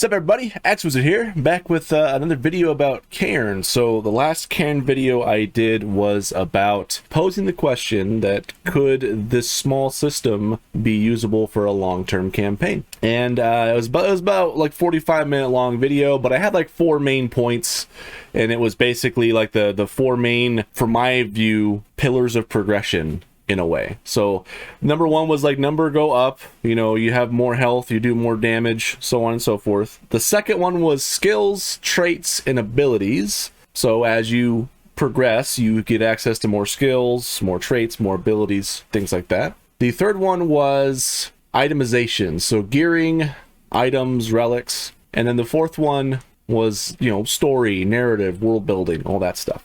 What's up everybody, Axwizard here, back with another video about Cairn. So the last Cairn video I did was about posing the question that could this small system be usable for a long-term campaign? And it was about like 45-minute long video, but I had like 4 main points, and it was basically like the 4 main, from my view, pillars of progression in a way. So number 1 was like number go up, you know, you have more health, you do more damage, so on and so forth. The second one was skills, traits, and abilities. So as you progress, you get access to more skills, more traits, more abilities, things like that. The third one was itemization, so gearing, items, relics. And then the fourth one was, you know, story, narrative, world building, all that stuff.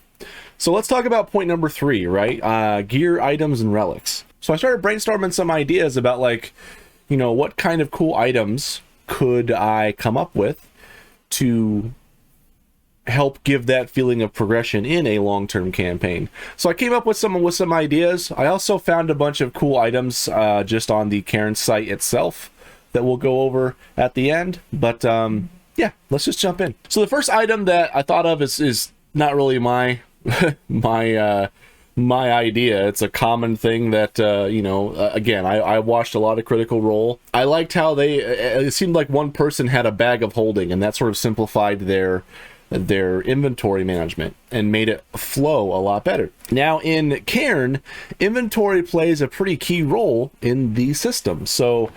So let's talk about point number 3, right? Gear, items, and relics. So I started brainstorming some ideas about, like, you know, what kind of cool items could I come up with to help give that feeling of progression in a long-term campaign. So I came up with some ideas. I also found a bunch of cool items just on the Cairn site itself that we'll go over at the end. But yeah, let's just jump in. So the first item that I thought of is not really my my idea. It's a common thing that you know, again, I watched a lot of Critical Role. I liked how it seemed like one person had a bag of holding, and that sort of simplified their inventory management and made it flow a lot better. Now in Cairn, inventory plays a pretty key role in the system. So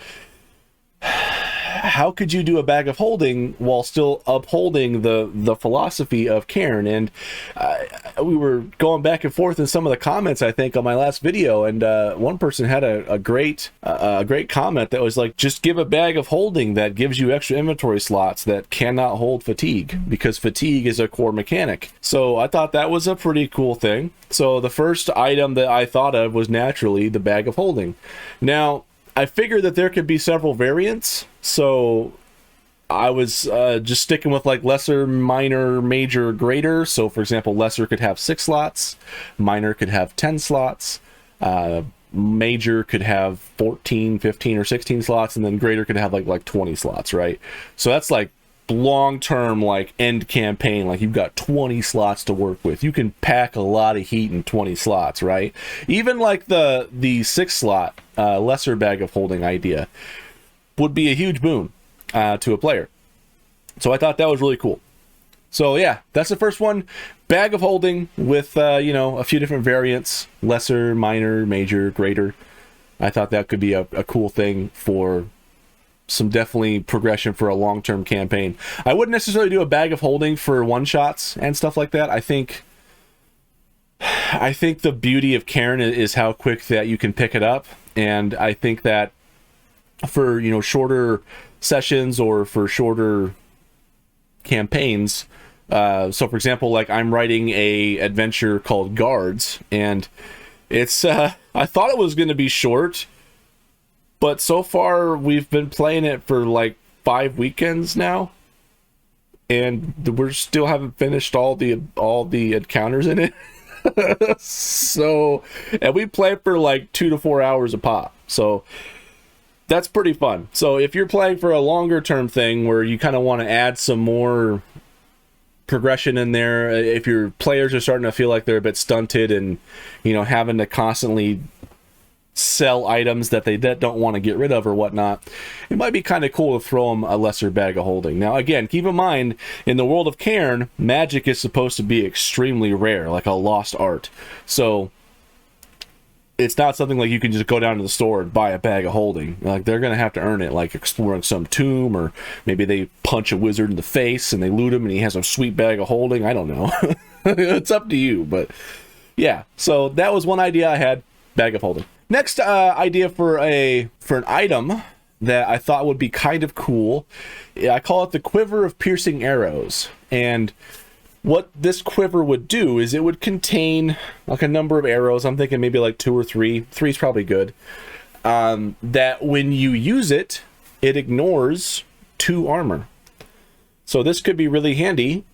how could you do a bag of holding while still upholding the philosophy of Cairn? And we were going back and forth in some of the comments, I think, on my last video, and one person had a great comment that was like, just give a bag of holding that gives you extra inventory slots that cannot hold fatigue, because fatigue is a core mechanic. So I thought that was a pretty cool thing. So the first item that I thought of was naturally the bag of holding. Now I figured that there could be several variants, so I was just sticking with like lesser, minor, major, greater. So for example, lesser could have 6 slots, minor could have 10 slots, major could have 14, 15, or 16 slots, and then greater could have like 20 slots, right? So that's like long-term, like end campaign, like you've got 20 slots to work with. You can pack a lot of heat in 20 slots, right? Even like the 6 slot lesser bag of holding idea would be a huge boon to a player. So I thought that was really cool. So yeah, that's the first one. Bag of holding with you know, a few different variants: lesser, minor, major, greater. I thought that could be a cool thing for some definitely progression for a long-term campaign. I wouldn't necessarily do a bag of holding for one-shots and stuff like that. I think the beauty of Cairn is how quick that you can pick it up, and I think that for, you know, shorter sessions or for shorter campaigns, so for example, like I'm writing a adventure called Guards, and it's I thought it was going to be short, but so far we've been playing it for like 5 weekends now, and we're still haven't finished all the encounters in it. So, and we play for like 2 to 4 hours a pop. So that's pretty fun. So if you're playing for a longer term thing where you kind of want to add some more progression in there, if your players are starting to feel like they're a bit stunted and, you know, having to constantly sell items that they don't want to get rid of or whatnot, it might be kind of cool to throw them a lesser bag of holding. Now again, keep in mind, in the world of Cairn, magic is supposed to be extremely rare, like a lost art. So it's not something like you can just go down to the store and buy a bag of holding. Like, they're gonna have to earn it, like exploring some tomb, or maybe they punch a wizard in the face and they loot him and he has a sweet bag of holding. I don't know. It's up to you. But yeah, so that was one idea I had: bag of holding. Next idea for an item that I thought would be kind of cool, I call it the Quiver of Piercing Arrows. And what this quiver would do is it would contain like a number of arrows. I'm thinking maybe like 2 or 3. 3 is probably good. That when you use it, it ignores 2 armor. So this could be really handy.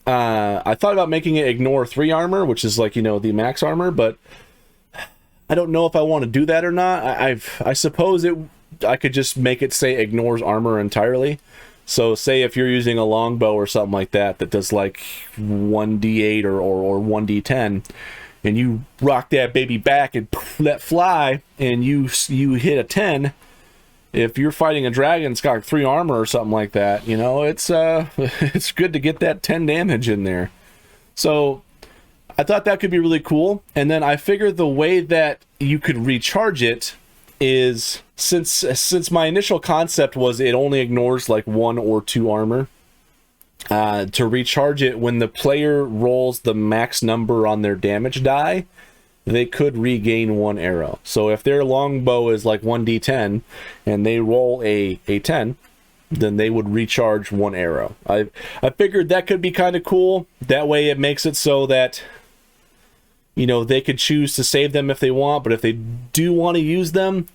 I thought about making it ignore 3 armor, which is like, you know, the max armor, but I don't know if I want to do that or not. I suppose I could just make it say ignores armor entirely. So say if you're using a longbow or something like that that does like 1d8 or 1d10, and you rock that baby back and let fly, and you hit a 10. If you're fighting a dragon, it's got like 3 armor or something like that. You know, it's it's good to get that 10 damage in there. So I thought that could be really cool. And then I figured the way that you could recharge it is, since my initial concept was it only ignores like 1 or 2 armor, to recharge it, when the player rolls the max number on their damage die, they could regain 1 arrow. So if their longbow is like 1d10 and they roll a 10, then they would recharge 1 arrow. I figured that could be kind of cool. That way it makes it so that, you know, they could choose to save them if they want, but if they do want to use them,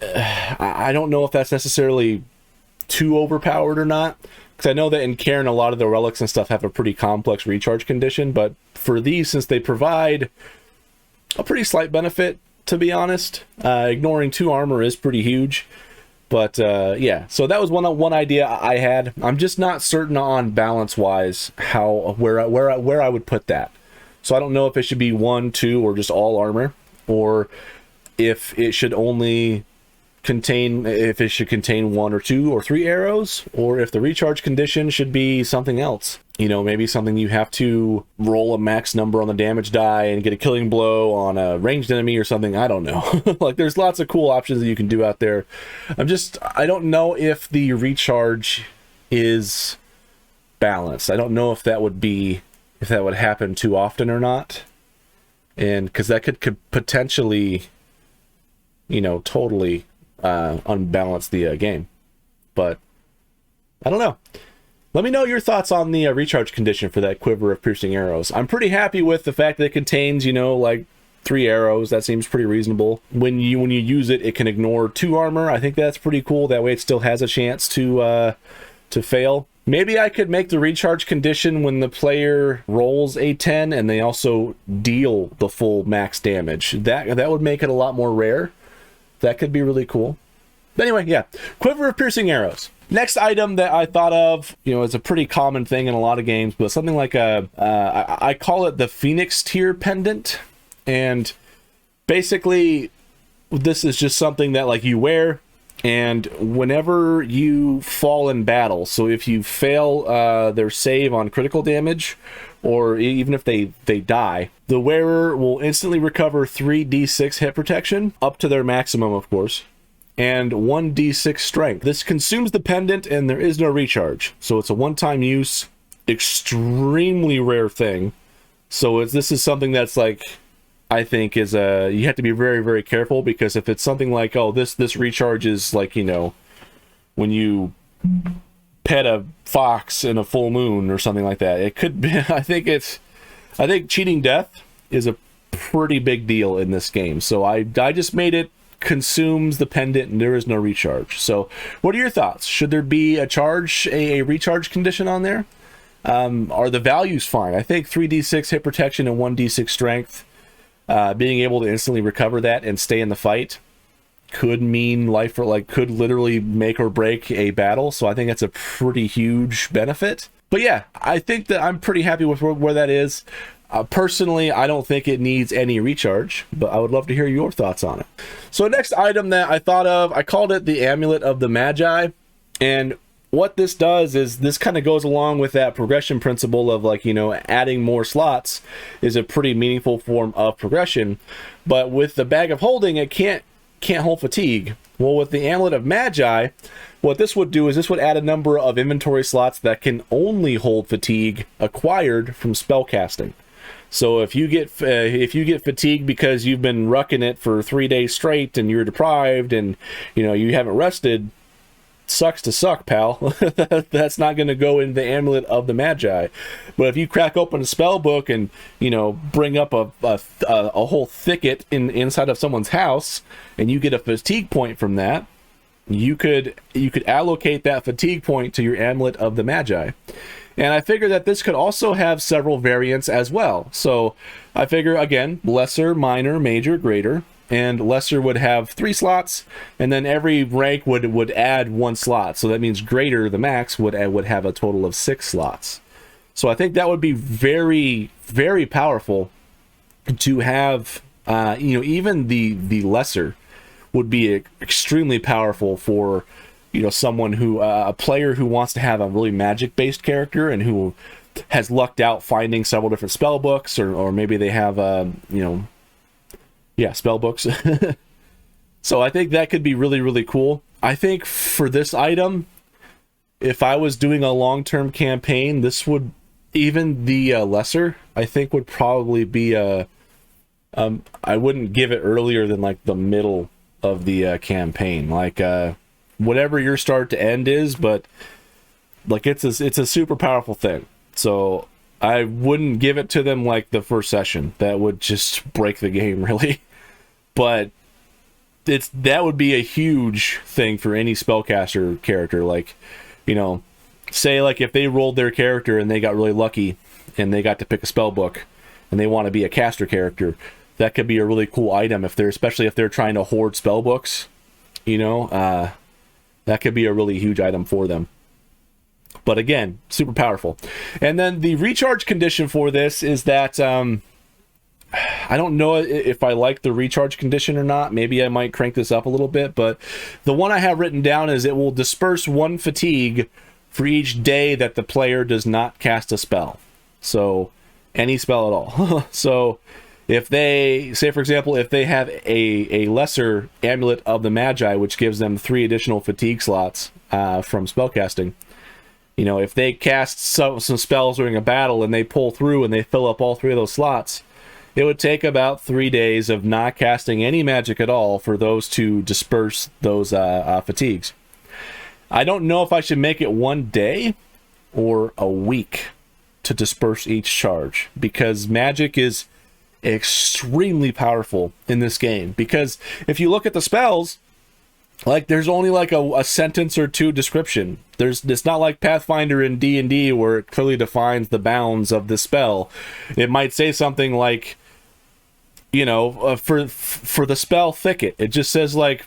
I don't know if that's necessarily too overpowered or not. Because I know that in Cairn, a lot of the relics and stuff have a pretty complex recharge condition, but for these, since they provide a pretty slight benefit, to be honest, ignoring 2 armor is pretty huge. But yeah, so that was one idea I had. I'm just not certain on balance-wise where I would put that. So I don't know if it should be 1, 2, or just all armor, or if it should only contain 1 or 2 or 3 arrows, or if the recharge condition should be something else. You know, maybe something you have to roll a max number on the damage die and get a killing blow on a ranged enemy or something. I don't know. Like, there's lots of cool options that you can do out there. I don't know if the recharge is balanced. I don't know if that would happen too often or not. And because that could potentially, you know, totally unbalance the game. But I don't know. Let me know your thoughts on the recharge condition for that Quiver of Piercing Arrows. I'm pretty happy with the fact that it contains, you know, like 3 arrows. That seems pretty reasonable. When you use it, it can ignore 2 armor. I think that's pretty cool. That way it still has a chance to fail. Maybe I could make the recharge condition when the player rolls a 10 and they also deal the full max damage. That would make it a lot more rare. That could be really cool. But anyway, yeah. Quiver of Piercing Arrows. Next item that I thought of, you know, is a pretty common thing in a lot of games, but something like I call it the Phoenix Tier Pendant. And basically, this is just something that like you wear, and whenever you fall in battle, so if you fail their save on critical damage, or even if they die, the wearer will instantly recover 3d6 hit protection, up to their maximum, of course, and 1d6 strength. This consumes the pendant, and there is no recharge. So it's a one-time use, extremely rare thing. So this is something that's like, I think is you have to be very, very careful, because if it's something like, oh, this recharge is like, you know, when you pet a fox in a full moon or something like that, it could be, I think cheating death is a pretty big deal in this game. So I just made it consumes the pendant and there is no recharge. So what are your thoughts? Should there be a recharge condition on there? Are the values fine? I think 3d6 hit protection and 1d6 strength, being able to instantly recover that and stay in the fight could mean life, or like could literally make or break a battle. So I think that's a pretty huge benefit. But yeah, I think that I'm pretty happy with where that is. Personally, I don't think it needs any recharge, but I would love to hear your thoughts on it. So next item that I thought of, I called it the Amulet of the Magi. And what this does is this kind of goes along with that progression principle of, like, you know, adding more slots is a pretty meaningful form of progression. But with the Bag of Holding, it can't hold fatigue. Well, with the Amulet of Magi, what this would do is this would add a number of inventory slots that can only hold fatigue acquired from spellcasting. So if you get fatigued because you've been rucking it for 3 days straight and you're deprived and, you know, you haven't rested, sucks to suck, pal. That's not going to go in the Amulet of the Magi. But if you crack open a spell book and, you know, bring up a whole thicket inside of someone's house, and you get a fatigue point from that, you could allocate that fatigue point to your Amulet of the Magi. And I figure that this could also have several variants as well. So I figure, again, lesser, minor, major, greater. and lesser would have 3 slots, and then every rank would add 1 slot. So that means greater, the max, would have a total of 6 slots. So I think that would be very, very powerful to have. You know, even the lesser would be extremely powerful for, you know, someone who a player who wants to have a really magic based character and who has lucked out finding several different spell books, or maybe they have you know, yeah, spell books. So I think that could be really, really cool. I think for this item, if I was doing a long-term campaign, this would, even the lesser, I think would probably be a I wouldn't give it earlier than like the middle of the campaign, like whatever your start to end is, but like it's a super powerful thing. So I wouldn't give it to them like the first session. That would just break the game, really. But that would be a huge thing for any spellcaster character. Like, you know, say like if they rolled their character and they got really lucky and they got to pick a spell book and they want to be a caster character, that could be a really cool item if they're, especially if they're trying to hoard spell books, you know, that could be a really huge item for them. But again, super powerful. And then the recharge condition for this is that I don't know if I like the recharge condition or not. Maybe I might crank this up a little bit, but the one I have written down is it will disperse 1 fatigue for each day that the player does not cast a spell. So any spell at all. So if they, say for example, if they have a lesser Amulet of the Magi, which gives them 3 additional fatigue slots from spellcasting, you know, if they cast some spells during a battle and they pull through and they fill up all 3 of those slots, it would take about 3 days of not casting any magic at all for those to disperse those fatigues. I don't know if I should make it 1 day or a week to disperse each charge, because magic is extremely powerful in this game. Because if you look at the spells, like there's only like a sentence or 2 description. It's not like Pathfinder in D&D where it clearly defines the bounds of the spell. It might say something like, you know, for the spell thicket, it just says like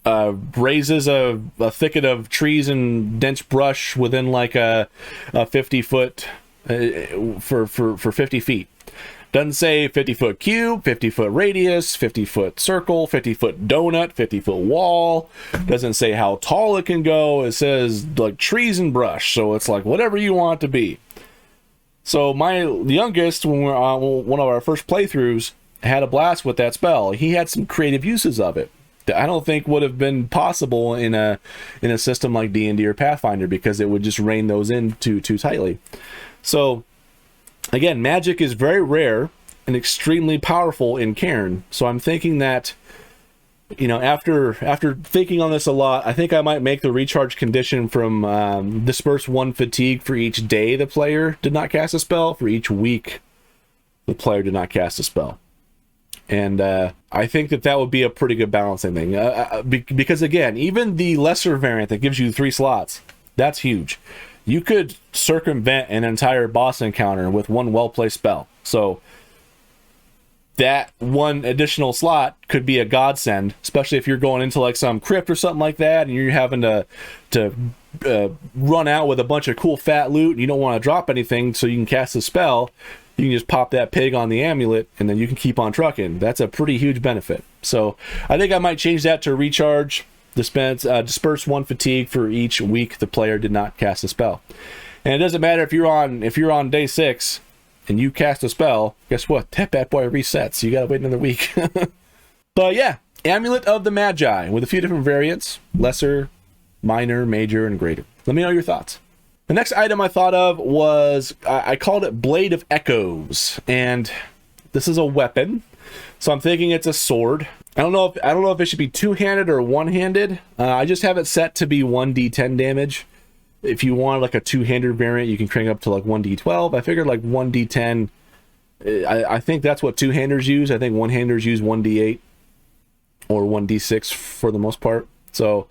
raises a thicket of trees and dense brush within like a 50 foot for 50 feet. Doesn't say 50-foot cube, 50-foot radius, 50-foot circle, 50-foot donut, 50-foot wall. Doesn't say how tall it can go. It says like trees and brush. So it's like whatever you want it to be. So my youngest, when we were on one of our first playthroughs, had a blast with that spell. He had some creative uses of it that I don't think would have been possible in a system like D&D or Pathfinder, because it would just rein those in too tightly. So again, magic is very rare and extremely powerful in Cairn. So I'm thinking that, you know, after thinking on this a lot, I think I might make the recharge condition from disperse 1 fatigue for each day the player did not cast a spell, for each week the player did not cast a spell. And I think that would be a pretty good balancing thing. Because again, even the lesser variant that gives you 3 slots, that's huge. You could circumvent an entire boss encounter with 1 well-placed spell. So that 1 additional slot could be a godsend, especially if you're going into like some crypt or something like that, and you're having to run out with a bunch of cool fat loot, and you don't want to drop anything so you can cast a spell. You can just pop that pig on the amulet, and then you can keep on trucking. That's a pretty huge benefit. So I think I might change that to recharge. Disperse 1 fatigue for each week the player did not cast a spell. And it doesn't matter if you're on day 6 and you cast a spell, guess what? That bad boy resets. You gotta wait another week. But yeah, Amulet of the Magi with a few different variants: lesser, minor, major, and greater. Let me know your thoughts. The next item I thought of was, I called it Blade of Echoes, and this is a weapon. So I'm thinking it's a sword. I don't know if it should be 2-handed or 1-handed. I just have it set to be 1d10 damage. If you want like a 2-handed variant, you can crank up to like 1d12. I figured like 1d10. I think that's what 2-handers use. I think 1-handers use 1d8 or 1d6 for the most part. So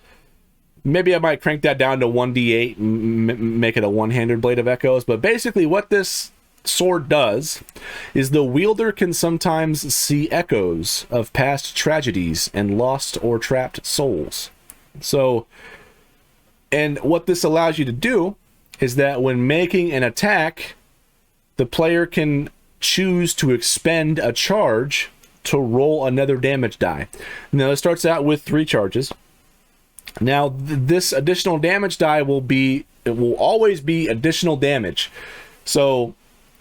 maybe I might crank that down to 1d8 and make it a 1-handed Blade of Echoes. But basically what this sword does is the wielder can sometimes see echoes of past tragedies and lost or trapped souls. So, and what this allows you to do is that when making an attack, the player can choose to expend a charge to roll another damage die. Now, it starts out with 3 charges. Now, this additional damage die it will always be additional damage. So,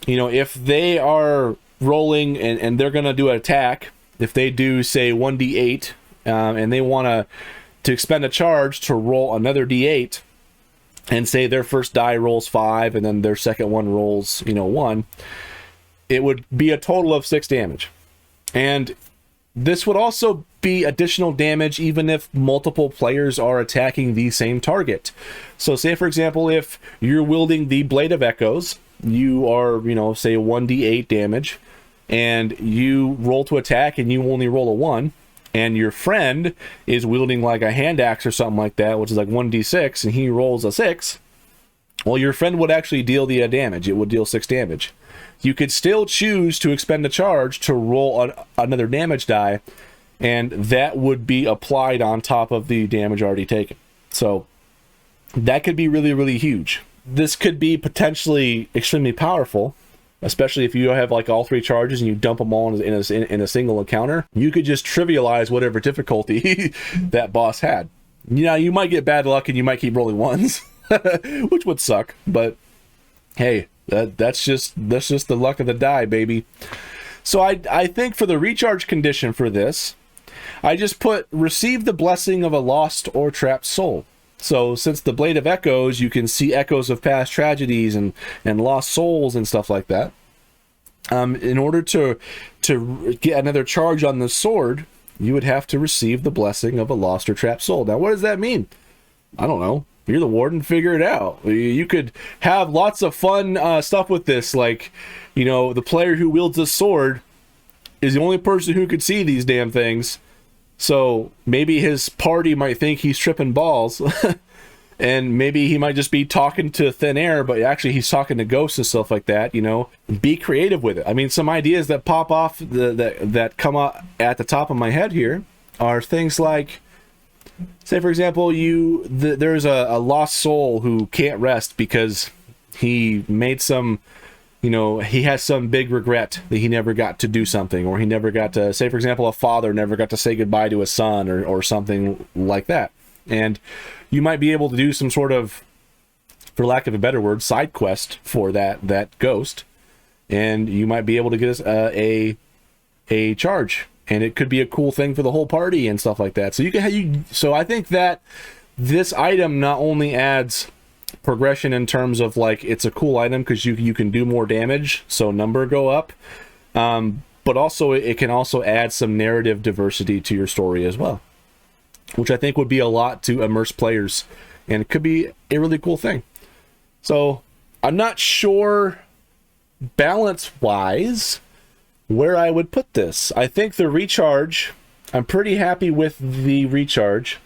you know, if they are rolling and they're going to do an attack, if they do, say, 1d8, and they want to expend a charge to roll another d8, and say their first die rolls 5, and then their second one rolls, 1, it would be a total of 6 damage. And this would also be additional damage even if multiple players are attacking the same target. So say, for example, if you're wielding the Blade of Echoes, you are, say 1d8 damage, and you roll to attack and you only roll a 1, and your friend is wielding like a hand axe or something like that, which is like 1d6, and he rolls a 6, well, your friend would actually deal the damage. It would deal 6 damage. You could still choose to expend a charge to roll another damage die, and that would be applied on top of the damage already taken. So that could be really, really huge. This could be potentially extremely powerful, especially if you have like all 3 charges and you dump them all in a single encounter. You could just trivialize whatever difficulty that boss had. You might get bad luck and you might keep rolling 1s, which would suck, but hey, that's just the luck of the die, baby. So I think for the recharge condition for this, I just put receive the blessing of a lost or trapped soul. So since the Blade of Echoes, you can see echoes of past tragedies and lost souls and stuff like that. In order to get another charge on the sword, you would have to receive the blessing of a lost or trapped soul. Now, what does that mean? I don't know. You're the warden, figure it out. You could have lots of fun stuff with this, like, the player who wields a sword is the only person who could see these damn things. So maybe his party might think he's tripping balls, and maybe he might just be talking to thin air, but actually he's talking to ghosts and stuff like that. Be creative with it. I mean, some ideas that pop off that come up at the top of my head here are things like, say for example, there's a lost soul who can't rest because he made some, he has some big regret that he never got to do something, or he never got to, say for example, a father never got to say goodbye to his son, or something like that. And you might be able to do some sort of, for lack of a better word, side quest for that ghost, and you might be able to get us a charge, and it could be a cool thing for the whole party and stuff like that. So I think that this item not only adds progression in terms of like it's a cool item because you can do more damage, so number go up, but also it can also add some narrative diversity to your story as well, which I think would be a lot to immerse players, and it could be a really cool thing. So I'm not sure balance wise where I would put this. I think the recharge, I'm pretty happy with the recharge,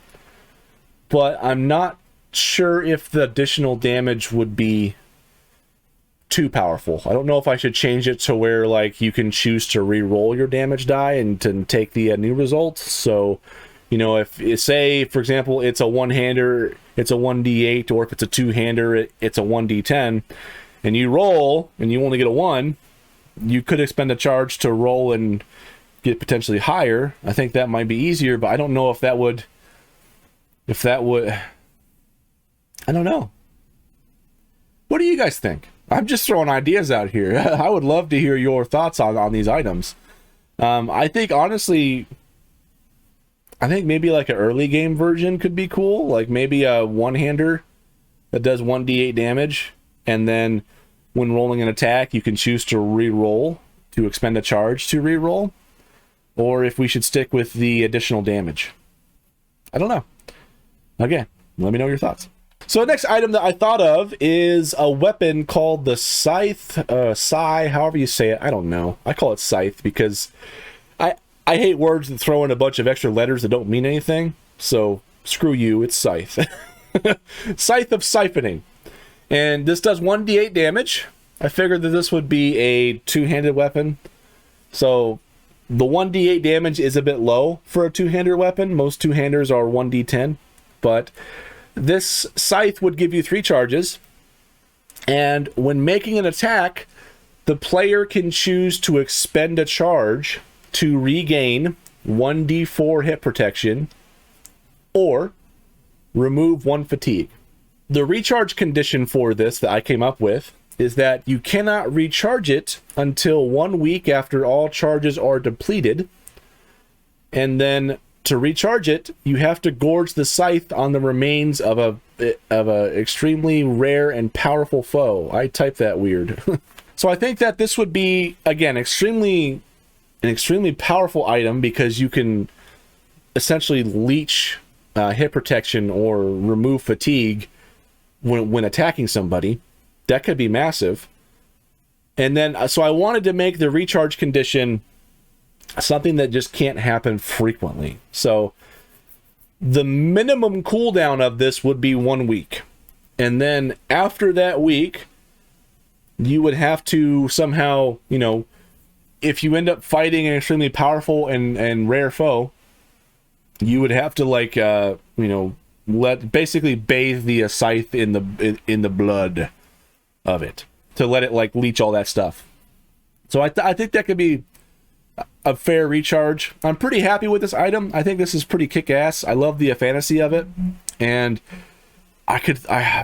but I'm not sure if the additional damage would be too powerful. I don't know if I should change it to where like you can choose to re-roll your damage die and to take the new result. So if say for example it's a one-hander, it's a 1d8, or if it's a two-hander, it's a 1d10, and you roll and you only get a 1, you could expend a charge to roll and get potentially higher. I think that might be easier, but I don't know if that would I don't know. What do you guys think? I'm just throwing ideas out here. I would love to hear your thoughts on these items. I think honestly, maybe like an early game version could be cool. Like maybe a one-hander that does 1d8 damage, and then when rolling an attack, you can choose to re-roll to expend a charge to re-roll. Or if we should stick with the additional damage. I don't know. Again, let me know your thoughts. So the next item that I thought of is a weapon called the Scythe, however you say it. I don't know. I call it Scythe because I hate words that throw in a bunch of extra letters that don't mean anything. So screw you, it's Scythe. Scythe of Siphoning. And this does 1d8 damage. I figured that this would be a two-handed weapon. So the 1d8 damage is a bit low for a two-hander weapon. Most two-handers are 1d10. But this Scythe would give you 3 charges. And when making an attack, the player can choose to expend a charge to regain 1d4 hit protection or remove 1 fatigue. The recharge condition for this that I came up with is that you cannot recharge it until 1 week after all charges are depleted. And then to recharge it, you have to gorge the Scythe on the remains of a extremely rare and powerful foe. I typed that weird. So I think that this would be, again, an extremely powerful item because you can essentially leech hit protection or remove fatigue when attacking somebody. That could be massive. And then, so I wanted to make the recharge condition something that just can't happen frequently. So the minimum cooldown of this would be 1 week. And then after that week, you would have to somehow, you know, if you end up fighting an extremely powerful and rare foe, you would have to, like, you know, basically bathe the Scythe in the blood of it to let it, like, leech all that stuff. So I think that could be a fair recharge. I'm pretty happy with this item. I think this is pretty kick-ass. I love the fantasy of it, and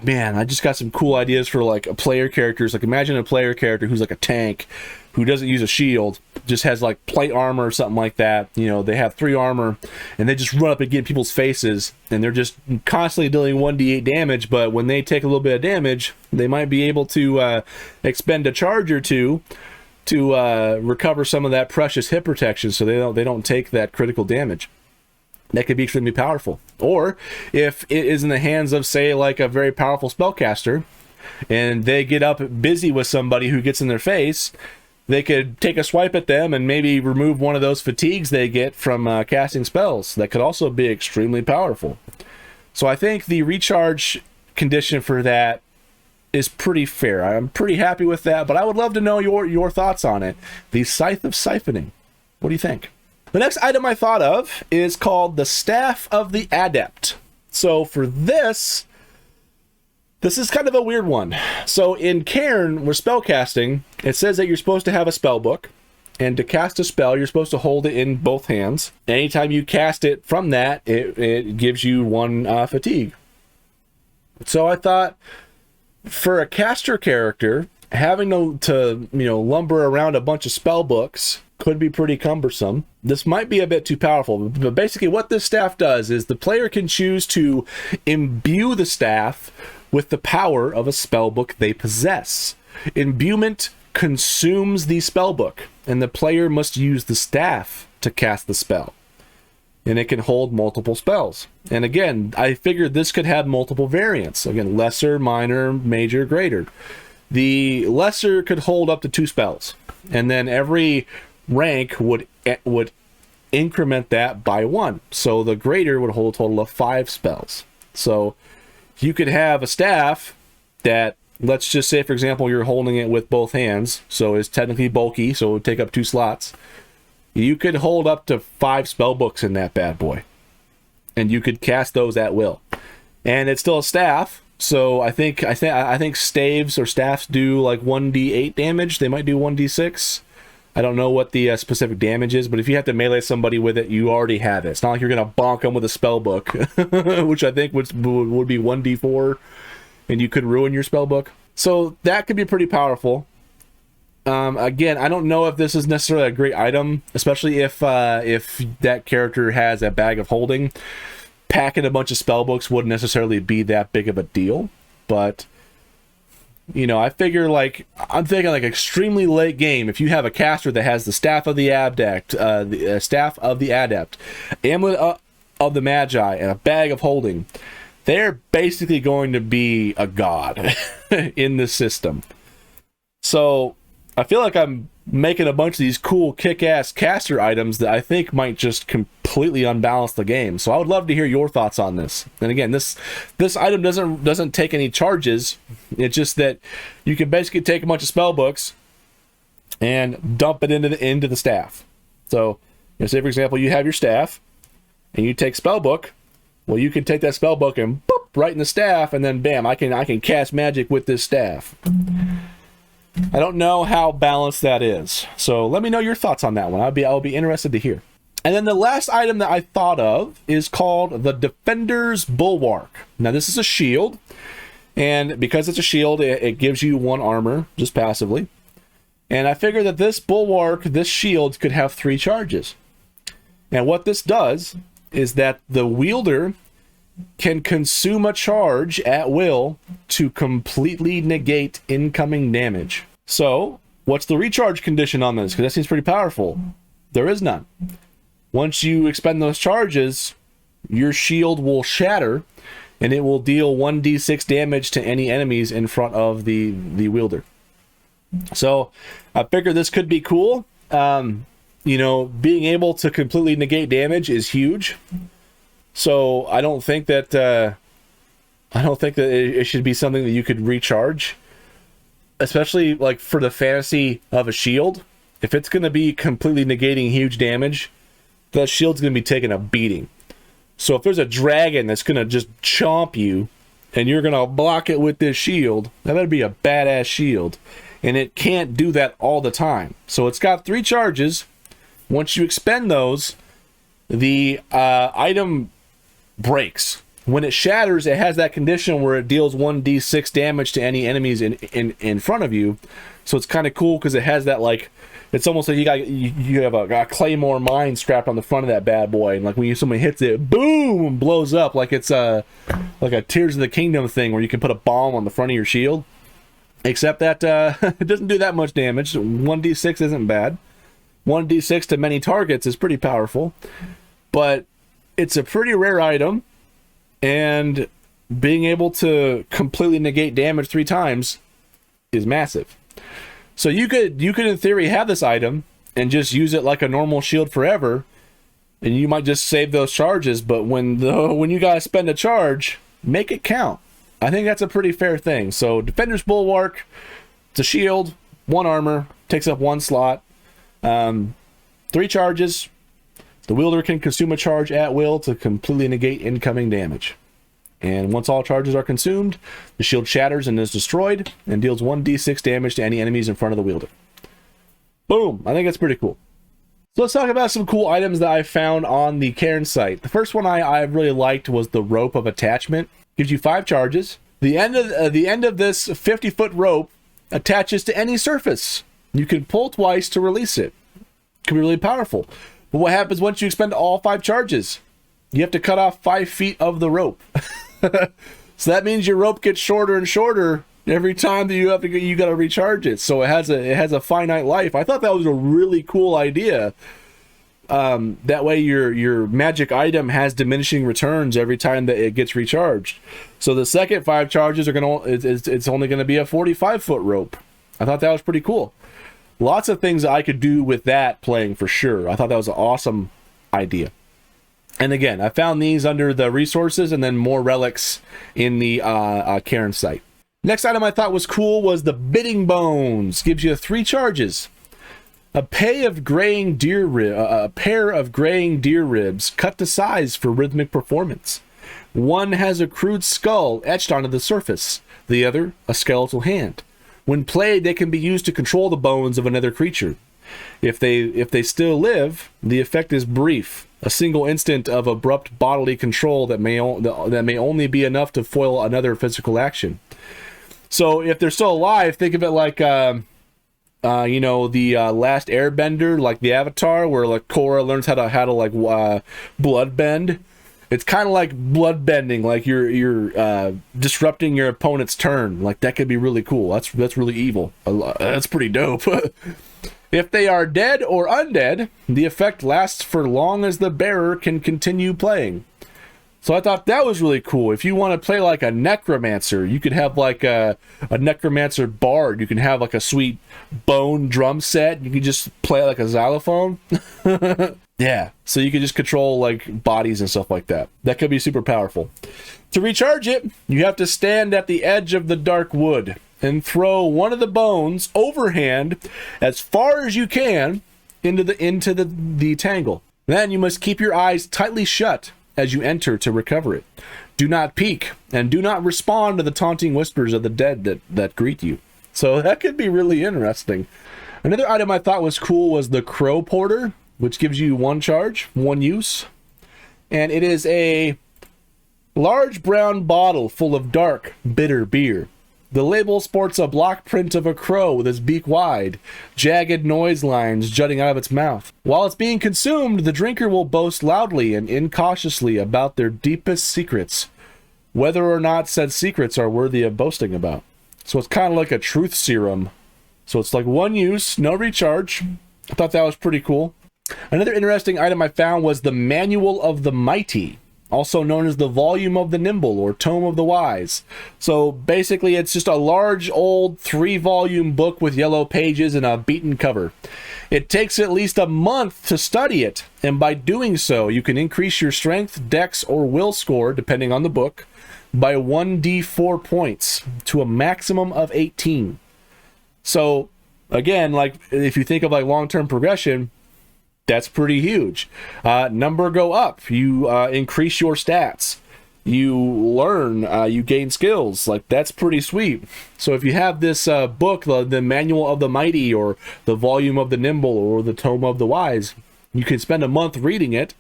man, I just got some cool ideas for, like, a player characters. Like, imagine a player character who's like a tank, who doesn't use a shield, just has like plate armor or something like that. You know, they have 3 armor, and they just run up and get in people's faces, and they're just constantly dealing 1d8 damage. But when they take a little bit of damage, they might be able to expend a charge or 2 to recover some of that precious hit protection, so they don't take that critical damage. That could be extremely powerful. Or if it is in the hands of, say, like a very powerful spellcaster, and they get up busy with somebody who gets in their face, they could take a swipe at them and maybe remove one of those fatigues they get from casting spells. That could also be extremely powerful. So I think the recharge condition for that is pretty fair. I'm pretty happy with that, but I would love to know your thoughts on it. The Scythe of Siphoning. What do you think? The next item I thought of is called the Staff of the Adept. So for this is kind of a weird one. So in Cairn, we're spellcasting. It says that you're supposed to have a spell book, and to cast a spell, you're supposed to hold it in both hands. Anytime you cast it from that, it gives you 1 fatigue. So I thought, for a caster character, having to you know, lumber around a bunch of spell books could be pretty cumbersome. This might be a bit too powerful, but basically what this staff does is the player can choose to imbue the staff with the power of a spellbook they possess. Imbuement consumes the spellbook, and the player must use the staff to cast the spell. And it can hold multiple spells. And again, I figured this could have multiple variants. Again, lesser, minor, major, greater. The lesser could hold up to 2 spells, and then every rank would increment that by 1. So the greater would hold a total of 5 spells. So you could have a staff that, let's just say, for example, you're holding it with both hands, so it's technically bulky, so it would take up 2 slots. You could hold up to 5 spell books in that bad boy, and you could cast those at will. And it's still a staff, so I think staves or staffs do like 1d8 damage. They might do 1d6. I don't know what the specific damage is, but if you have to melee somebody with it, you already have it. It's not like you're going to bonk them with a spell book, which I think would be 1d4, and you could ruin your spell book. So that could be pretty powerful. Again, I don't know if this is necessarily a great item, especially if that character has a bag of holding. Packing a bunch of spell books wouldn't necessarily be that big of a deal, but you know, I figure, like, I'm thinking like extremely late game. If you have a caster that has the Staff of the Adept, Staff of the Adept, Amulet of the Magi, and a bag of holding, they're basically going to be a god in this system. So I feel like I'm making a bunch of these cool kick-ass caster items that I think might just completely completely unbalance the game. So I would love to hear your thoughts on this. And again, this item doesn't take any charges. It's just that you can basically take a bunch of spell books and dump it into the staff. So, say for example, you have your staff and you take spell book. Well, you can take that spell book and boop, right in the staff, and then bam, I can cast magic with this staff. I don't know how balanced that is, so let me know your thoughts on that one. I'll be interested to hear. And then the last item that I thought of is called the Defender's Bulwark. Now this is a shield, and because it's a shield, it gives you 1 armor just passively. And I figured that this bulwark, this shield, could have 3 charges. And what this does is that the wielder can consume a charge at will to completely negate incoming damage. So, what's the recharge condition on this? Because that seems pretty powerful. There is none. Once you expend those charges, your shield will shatter, and it will deal 1d6 damage to any enemies in front of the wielder. So, I figured this could be cool. You know, being able to completely negate damage is huge. So I don't think that it should be something that you could recharge, especially like for the fantasy of a shield. If it's going to be completely negating huge damage, that shield's going to be taking a beating. So if there's a dragon that's going to just chomp you, and you're going to block it with this shield, that better be a badass shield. And it can't do that all the time. So it's got 3 charges. Once you expend those, the item breaks. When it shatters, it has that condition where it deals 1d6 damage to any enemies in front of you. So it's kind of cool because it has that, like, it's almost like you have a claymore mine strapped on the front of that bad boy, and like when someone hits it, boom, blows up like it's like a Tears of the Kingdom thing where you can put a bomb on the front of your shield. Except that it doesn't do that much damage. 1d6 isn't bad. 1d6 to many targets is pretty powerful, but it's a pretty rare item, and being able to completely negate damage 3 times is massive. So you could in theory have this item and just use it like a normal shield forever, and you might just save those charges, but when you guys spend a charge, make it count. I think that's a pretty fair thing. So Defender's Bulwark, it's a shield, 1 armor, takes up 1 slot. 3 charges. The wielder can consume a charge at will to completely negate incoming damage. And once all charges are consumed, the shield shatters and is destroyed and deals 1d6 damage to any enemies in front of the wielder. Boom! I think that's pretty cool. So let's talk about some cool items that I found on the Cairn site. The first one I really liked was the Rope of Attachment. Gives you 5 charges. The end of this 50-foot rope attaches to any surface. You can pull twice to release it. Can be really powerful. But what happens once you expend all 5 charges? You have to cut off 5 feet of the rope. So that means your rope gets shorter and shorter every time that you got to recharge it. So it has a finite life. I thought that was a really cool idea. That way your magic item has diminishing returns every time that it gets recharged. So the second 5 charges it's only going to be a 45-foot rope. I thought that was pretty cool. Lots of things that I could do with that playing for sure. I thought that was an awesome idea. And again, I found these under the resources and then more relics in the Cairn site. Next item I thought was cool was the Bidding Bones. Gives you 3 charges. A pair of graying deer ribs cut to size for rhythmic performance. One has a crude skull etched onto the surface, the other a skeletal hand. When played, they can be used to control the bones of another creature. If they still live, the effect is brief, a single instant of abrupt bodily control that may only be enough to foil another physical action. So if they're still alive, think of it like the Last Airbender, like the Avatar, where like Korra learns how to blood bend. It's kind of like blood bending, like you're disrupting your opponent's turn. Like that could be really cool. That's really evil. That's pretty dope. If they are dead or undead, the effect lasts for long as the bearer can continue playing. So I thought that was really cool. If you want to play like a necromancer, you could have like a necromancer bard. You can have like a sweet bone drum set. You can just play like a xylophone. Yeah, so you can just control like bodies and stuff like that. That could be super powerful. To recharge it, you have to stand at the edge of the dark wood and throw one of the bones overhand as far as you can into the tangle. Then you must keep your eyes tightly shut as you enter to recover it. Do not peek and do not respond to the taunting whispers of the dead that greet you. So that could be really interesting. Another item I thought was cool was the Crow Porter, which gives you 1 charge, 1 use. And it is a large brown bottle full of dark, bitter beer. The label sports a block print of a crow with its beak wide, jagged noise lines jutting out of its mouth. While it's being consumed, the drinker will boast loudly and incautiously about their deepest secrets, whether or not said secrets are worthy of boasting about. So it's kind of like a truth serum. So it's like 1 use, no recharge. I thought that was pretty cool. Another interesting item I found was the Manual of the Mighty, also known as the Volume of the Nimble or Tome of the Wise. So basically it's just a large old 3-volume book with yellow pages and a beaten cover. It takes at least a month to study it, and by doing so you can increase your strength, dex, or will score, depending on the book, by 1d4 points to a maximum of 18. So again, like if you think of like long-term progression, that's pretty huge. Number go up. You increase your stats. You learn. You gain skills. Like that's pretty sweet. So if you have this book, the Manual of the Mighty, or the Volume of the Nimble, or the Tome of the Wise, you can spend a month reading it,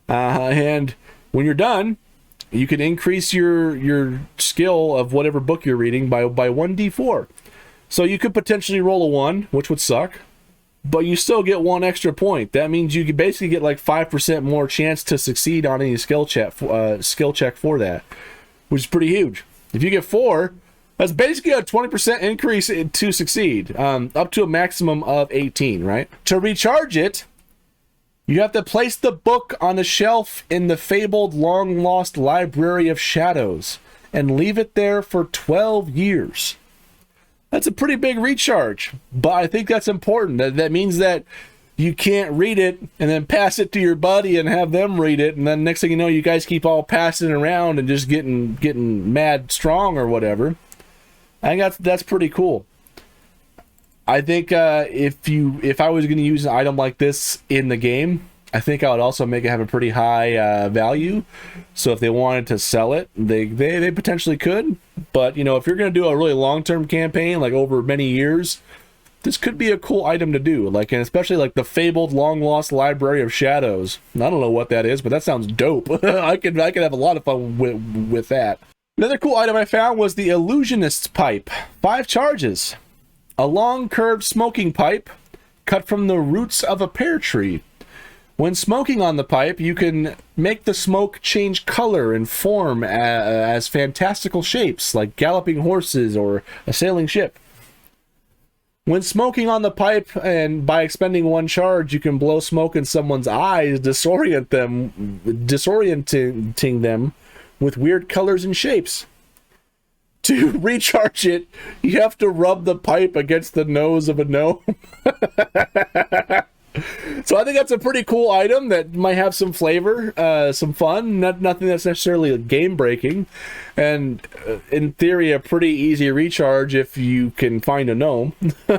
and when you're done, you can increase your skill of whatever book you're reading by 1d4. So you could potentially roll a 1, which would suck, but you still get 1 extra point. That means you could basically get like 5% more chance to succeed on any skill check for that, which is pretty huge. If you get 4, that's basically a 20% increase to succeed, up to a maximum of 18, right? To recharge it, you have to place the book on a shelf in the fabled long-lost Library of Shadows and leave it there for 12 years. That's a pretty big recharge, but I think that's important. That means that you can't read it and then pass it to your buddy and have them read it, and then next thing you know, you guys keep all passing it around and just getting mad strong or whatever. I think that's pretty cool. I think if I was going to use an item like this in the game, I think I would also make it have a pretty high value. So if they wanted to sell it, they potentially could. But, you know, if you're going to do a really long-term campaign, like over many years, this could be a cool item to do. Like, and especially like the fabled long-lost Library of Shadows. I don't know what that is, but that sounds dope. I could have a lot of fun with that. Another cool item I found was the Illusionist Pipe. 5 charges. A long curved smoking pipe cut from the roots of a pear tree. When smoking on the pipe, you can make the smoke change color and form as fantastical shapes, like galloping horses or a sailing ship. When smoking on the pipe, and by expending 1 charge, you can blow smoke in someone's eyes, disorienting them with weird colors and shapes. To recharge it, you have to rub the pipe against the nose of a gnome. So I think that's a pretty cool item that might have some flavor, some fun, nothing that's necessarily game breaking, and in theory a pretty easy recharge if you can find a gnome,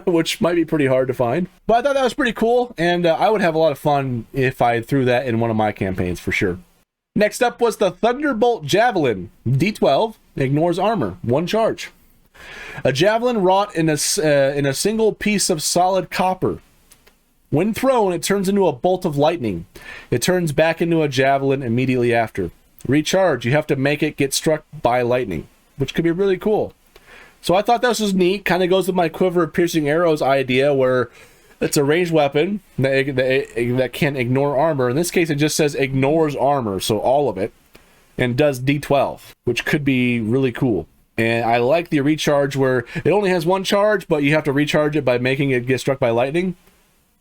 which might be pretty hard to find. But I thought that was pretty cool, and I would have a lot of fun if I threw that in one of my campaigns for sure. Next up was the Thunderbolt Javelin. D12, ignores armor, 1 charge. A javelin wrought in a single piece of solid copper. When thrown, it turns into a bolt of lightning. It turns back into a javelin immediately after. Recharge, you have to make it get struck by lightning, which could be really cool. So I thought this was neat. Kind of goes with my Quiver of piercing arrows idea, where it's a ranged weapon that can ignore armor. In this case, it just says ignores armor, so all of it, and does D12, which could be really cool. And I like the recharge where it only has 1 charge, but you have to recharge it by making it get struck by lightning,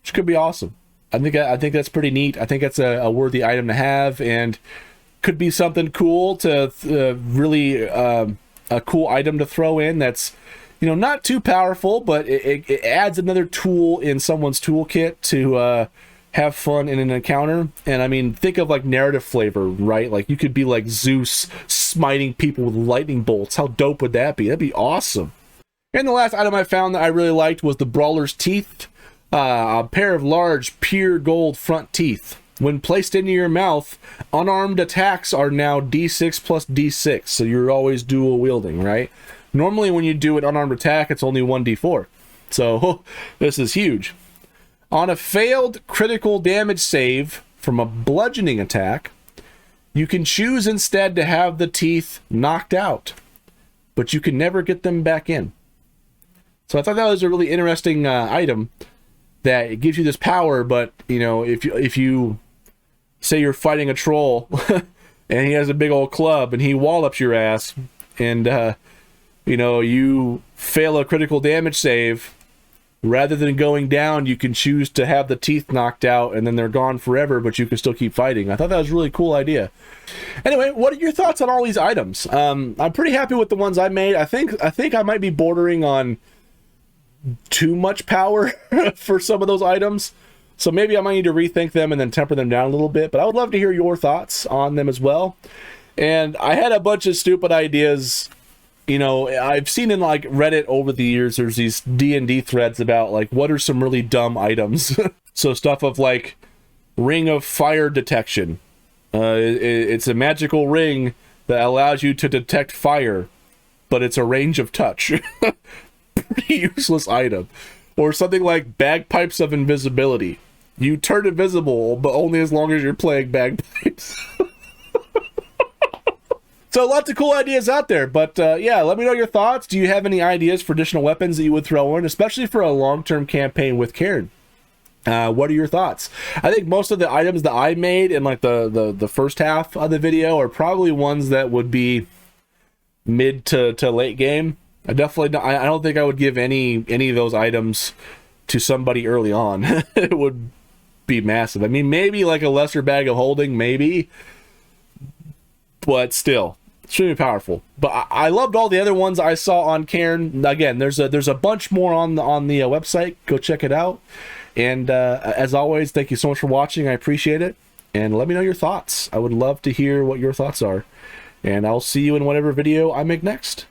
which could be awesome. I think that's pretty neat. I think that's a worthy item to have, and could be something cool to really a cool item to throw in that's, you know, not too powerful, but it adds another tool in someone's toolkit to have fun in an encounter. And I mean, think of like narrative flavor, right? Like you could be like Zeus smiting people with lightning bolts. How dope would that be? That'd be awesome. And the last item I found that I really liked was the Brawlers Teeth, a pair of large pure gold front teeth. When placed into your mouth, unarmed attacks are now D6 plus D6, so you're always dual wielding, right? Normally when you do an unarmed attack, it's only 1d4. So this is huge. On a failed critical damage save from a bludgeoning attack, you can choose instead to have the teeth knocked out, but you can never get them back in. So I thought that was a really interesting item, that it gives you this power, but you know, if you say you're fighting a troll and he has a big old club and he wallops your ass, and you know, you fail a critical damage save, rather than going down, you can choose to have the teeth knocked out and then they're gone forever, but you can still keep fighting. I thought that was a really cool idea. Anyway, what are your thoughts on all these items? I'm pretty happy with the ones I made. I think I might be bordering on too much power for some of those items. So maybe I might need to rethink them and then temper them down a little bit, but I would love to hear your thoughts on them as well. And I had a bunch of stupid ideas. You know, I've seen in like Reddit over the years, there's these D&D threads about like, what are some really dumb items? So stuff of like ring of fire detection. It's a magical ring that allows you to detect fire, but it's a range of touch. Pretty useless item. Or something like bagpipes of invisibility. You turn invisible, but only as long as you're playing bagpipes. So lots of cool ideas out there, but yeah, let me know your thoughts. Do you have any ideas for additional weapons that you would throw in, especially for a long-term campaign with Cairn? What are your thoughts? I think most of the items that I made in like the first half of the video are probably ones that would be mid to late game. I don't think I would give any of those items to somebody early on. It would be massive. I mean, maybe like a lesser bag of holding, maybe, but still. Extremely powerful. But I loved all the other ones I saw on Cairn. Again, there's a bunch more on the website. Go check it out. And as always, thank you so much for watching. I appreciate it. And let me know your thoughts. I would love to hear what your thoughts are. And I'll see you in whatever video I make next.